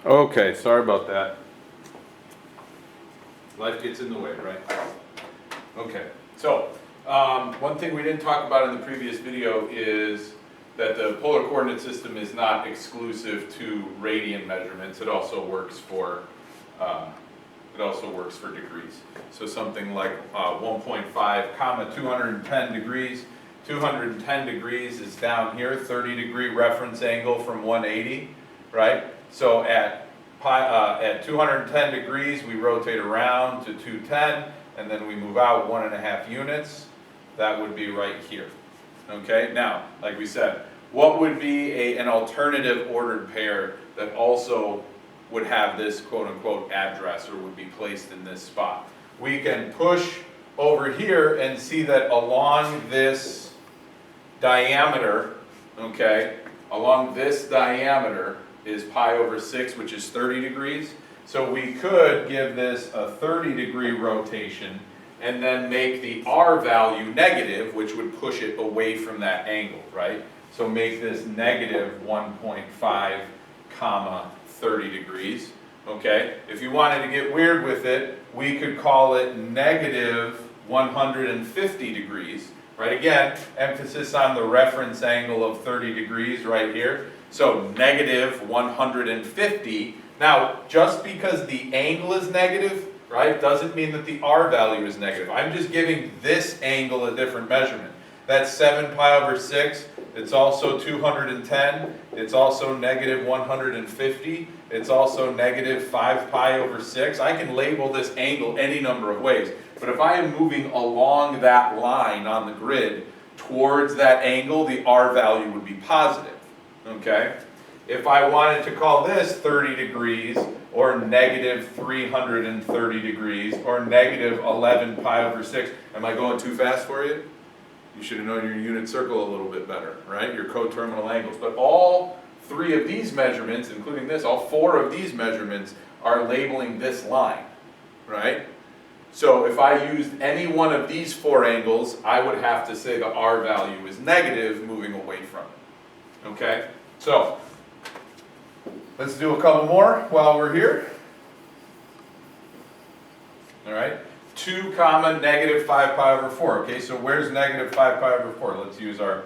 Okay, sorry about that. Life gets in the way, right? Okay, so one thing we didn't talk about in the previous video is that the polar coordinate system is not exclusive to radian measurements. It also works for degrees. So something like 1.5 comma 210 degrees. 210 degrees is down here, 30-degree reference angle from 180, right? So at 210 degrees, we rotate around to 210, and then we move out 1.5 units. That would be right here. Okay, now, like we said, what would be an alternative ordered pair that also would have this quote-unquote address or would be placed in this spot? We can push over here and see that along this diameter, okay, along this diameter is pi over 6, which is 30 degrees. So we could give this a 30-degree rotation and then make the R value negative, which would push it away from that angle, right? So make this negative 1.5 comma 30 degrees, okay? If you wanted to get weird with it, we could call it negative 150 degrees, right? Again, emphasis on the reference angle of 30 degrees right here. So negative 150. Now, just because the angle is negative, right, doesn't mean that the R value is negative. I'm just giving this angle a different measurement. That's 7 pi over 6. It's also 210. It's also negative 150. It's also negative 5 pi over 6. I can label this angle any number of ways. But if I am moving along that line on the grid towards that angle, the R value would be positive. Okay? If I wanted to call this 30 degrees, or negative 330 degrees, or negative 11 pi over 6, am I going too fast for you? You should have known your unit circle a little bit better, right? Your coterminal angles. But all three of these measurements, including this, all four of these measurements are labeling this line, right? So if I used any one of these four angles, I would have to say the R value is negative moving away from it. Okay? So let's do a couple more while we're here. All right? 2 comma negative 5 pi over 4. Okay, so where's negative 5 pi over 4? Let's use I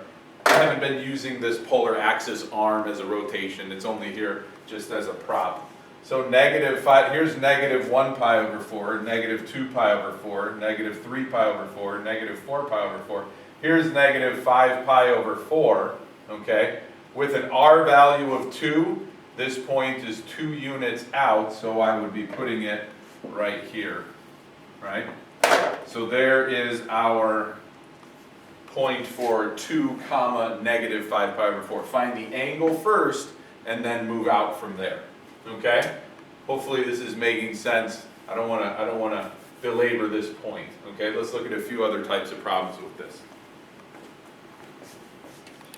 haven't been using this polar axis arm as a rotation. It's only here just as a prop. So negative 5, here's negative 1 pi over 4, negative 2 pi over 4, negative 3 pi over 4, negative 4 pi over 4. Here's negative 5 pi over 4, okay? With an R value of 2, this point is 2 units out, so I would be putting it right here, right? So there is our point for 2 comma negative 5 pi over 4. Find the angle first and then move out from there. Okay? Hopefully this is making sense. I don't want to belabor this point. Okay? Let's look at a few other types of problems with this.